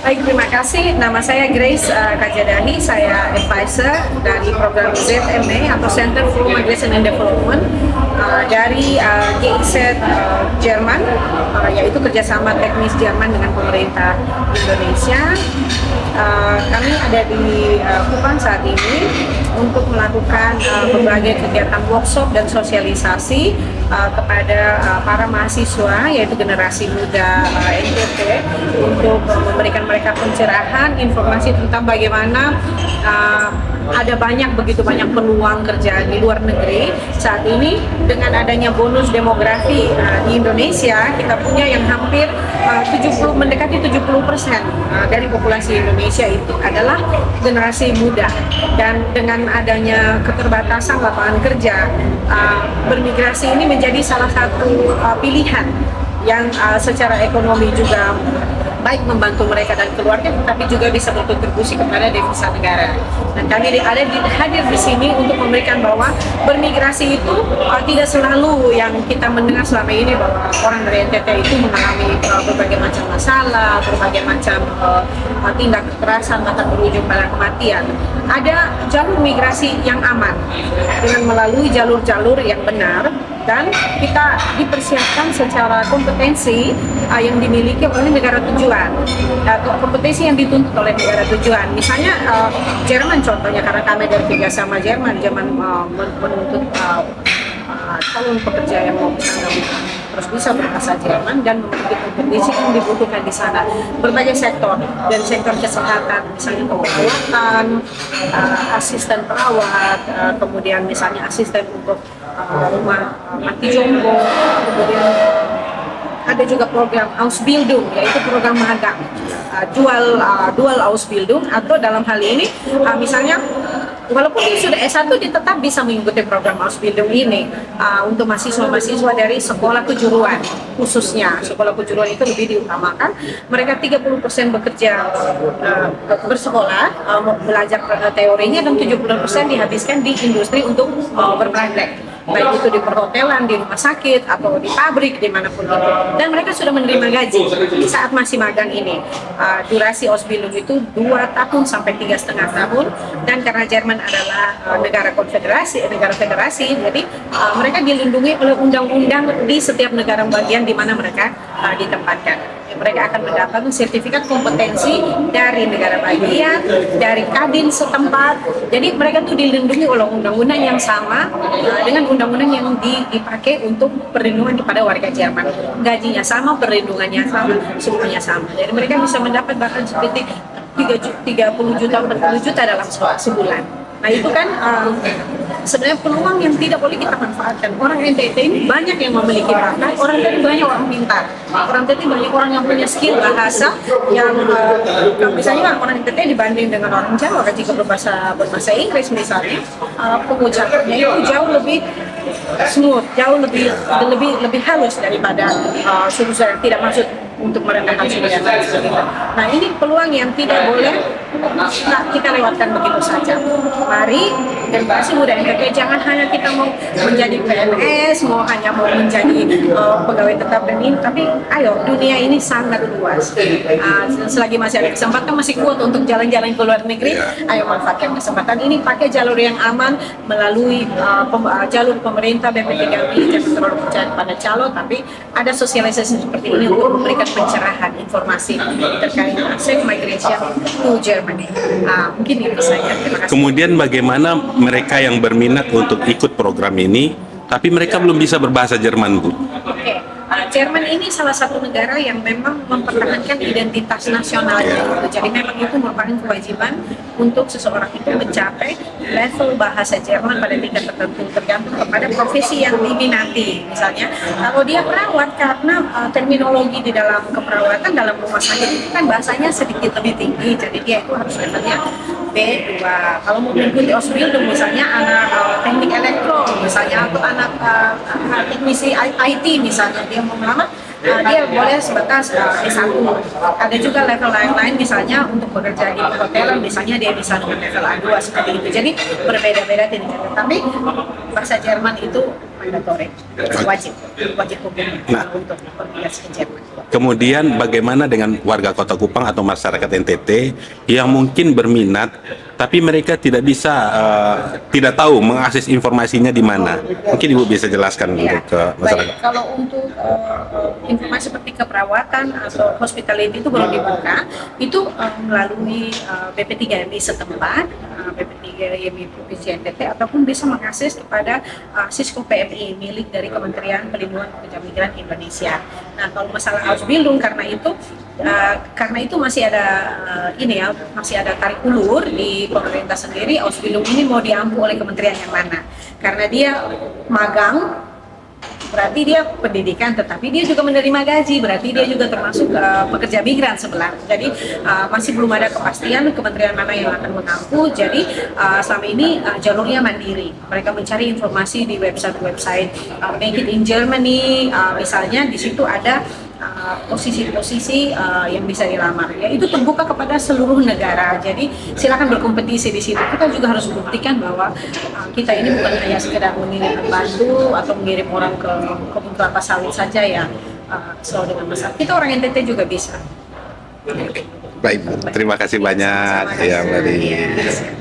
Baik, terima kasih. Nama saya Grace Kajadahi. Saya advisor dari program ZME atau Center for Migration and Development dari GIZ Jerman, yaitu kerjasama teknis Jerman dengan pemerintah Indonesia. Kami ada di Kupang saat ini untuk melakukan berbagai kegiatan workshop dan sosialisasi kepada para mahasiswa, yaitu generasi muda NTT, untuk memberikan mereka pencerahan, informasi tentang bagaimana begitu banyak peluang kerja di luar negeri saat ini. Dengan adanya bonus demografi di Indonesia, kita punya yang hampir mendekati 70% dari populasi Indonesia itu adalah generasi muda, dan dengan adanya keterbatasan lapangan kerja, bermigrasi ini menjadi salah satu pilihan yang secara ekonomi juga baik membantu mereka dan keluarga, tetapi juga bisa berkontribusi kepada devisa negara. Dan kami hadir di sini untuk memberikan bahwa bermigrasi itu tidak selalu yang kita mendengar selama ini, bahwa orang dari NTT itu mengalami berbagai macam masalah, berbagai macam tindak kekerasan, bahkan berujung pada kematian. Ada jalur migrasi yang aman dengan melalui jalur-jalur yang benar, dan kita dipersiapkan secara kompetensi yang dimiliki oleh negara tujuan atau kompetensi yang dituntut oleh negara tujuan. Misalnya Jerman contohnya, karena kami dari kerjasama Jerman menuntut calon pekerja yang mau kesana terus bisa berbahasa Jerman dan memiliki kompetensi yang dibutuhkan di sana. Berbagai sektor, dan sektor kesehatan, misalnya perawatan, asisten perawat, kemudian misalnya asisten untuk rumah mati jompo, kemudian ada juga program Ausbildung, yaitu program magang, dual Ausbildung, atau dalam hal ini misalnya walaupun dia sudah S1, dia tetap bisa mengikuti program Ausbildung ini untuk mahasiswa-mahasiswa dari sekolah kejuruan. Khususnya sekolah kejuruan itu lebih diutamakan, mereka 30% bekerja bersekolah, belajar teorinya, dan 70% dihabiskan di industri untuk berpraktek, baik itu di perhotelan, di rumah sakit, atau di pabrik, dimanapun itu. Dan mereka sudah menerima gaji saat masih magang ini. Durasi Ausbildung itu 2 tahun sampai 3,5 tahun, dan karena Jerman adalah negara federasi, jadi mereka dilindungi oleh undang-undang di setiap negara bagian di mana mereka ditempatkan. Mereka akan mendapatkan sertifikat kompetensi dari negara bagian, dari kadin setempat. Jadi mereka tuh dilindungi oleh undang-undang yang sama dengan undang-undang yang dipakai untuk perlindungan kepada warga Jerman. Gajinya sama, perlindungannya sama, semuanya sama. Jadi mereka bisa mendapat bahkan seperti 30 juta, 40 juta dalam sebulan. Nah itu kan sebenarnya peluang yang tidak boleh kita manfaatkan. Orang NTT ini banyak yang memiliki bakat, orang NTT banyak orang pintar, orang NTT banyak orang yang punya skill bahasa yang misalnya orang NTT dibanding dengan orang Jawa ketika berbahasa Inggris misalnya, pengucapannya itu jauh lebih smooth, jauh lebih halus daripada suku yang tidak maksud untuk merendahkan suku yang lain. Nah ini peluang yang tidak boleh kita lewatkan begitu saja. Mari generasi muda NTT, jangan hanya kita mau menjadi PNS, hanya mau menjadi pegawai tetap dan ini, tapi ayo, dunia ini sangat luas. Selagi masih ada kesempatan, masih kuat untuk jalan-jalan ke luar negeri, ayo manfaatkan kesempatan ini, pakai jalur yang aman melalui jalur pemerintah, BP3Mi. Jangan terlalu percaya pada calon, tapi ada sosialisasi seperti ini untuk memberikan pencerahan informasi terkait safe migration to Germany. Mungkin itu saja. Terima kasih. Kemudian bagaimana mereka yang berminat untuk ikut program ini, tapi mereka belum bisa berbahasa Jerman, Bu? Oke. Jerman ini salah satu negara yang memang mempertahankan identitas nasionalnya. Jadi memang itu merupakan kewajiban untuk seseorang itu mencapai level bahasa Jerman pada tingkat tertentu, tergantung kepada profesi yang diminati. Misalnya, kalau dia perawat, karena terminologi di dalam keperawatan dalam rumah sakit itu kan bahasanya sedikit lebih tinggi, jadi dia itu harus levelnya B2. Kalau mau mengikuti Ausbildung, misalnya anak teknik elektro, misalnya, atau anak teknisi IT misalnya, dia mau melamar, dia boleh sebatas S1. Ada juga level lain-lain, misalnya untuk bekerja di hotelan, misalnya dia bisa dengan level A2 seperti itu. Jadi berbeda-beda tingkatnya. Tapi bahasa Jerman itu mandatory, wajib hukum untuk bermigrasi ke Jerman. Kemudian bagaimana dengan warga Kota Kupang atau masyarakat NTT yang mungkin berminat tapi mereka tidak bisa, tidak tahu mengakses informasinya di mana? Mungkin Ibu bisa jelaskan untuk ke masyarakat. Baik, kalau untuk informasi seperti keperawatan atau hospitality itu baru dibuka, itu melalui BP3MI setempat, BP3MI Provinsi NTT, ataupun bisa mengakses kepada Sisko PMI milik dari Kementerian Perlindungan Pekerja Migran Indonesia. Nah, kalau masalah Ausbildung, karena itu masih ada masih ada tarik ulur di pemerintah sendiri. Ausbildung ini mau diampu oleh kementerian yang mana? Karena dia magang, berarti dia pendidikan, tetapi dia juga menerima gaji, berarti dia juga termasuk pekerja migran sebenarnya. Jadi masih belum ada kepastian kementerian mana yang akan mengampu. Jadi selama ini jalurnya mandiri. Mereka mencari informasi di website Make It in Germany, misalnya di situ ada posisi-posisi yang bisa dilamar. Ya, itu terbuka kepada seluruh negara. Jadi silakan berkompetisi di situ. Kita juga harus buktikan bahwa kita ini bukan hanya sekedar mengirim pembantu atau mengirim orang ke kebun kelapa sawit saja yang sesuai dengan masalah. Kita orang NTT juga bisa. Baik, terima kasih banyak ya Mbak.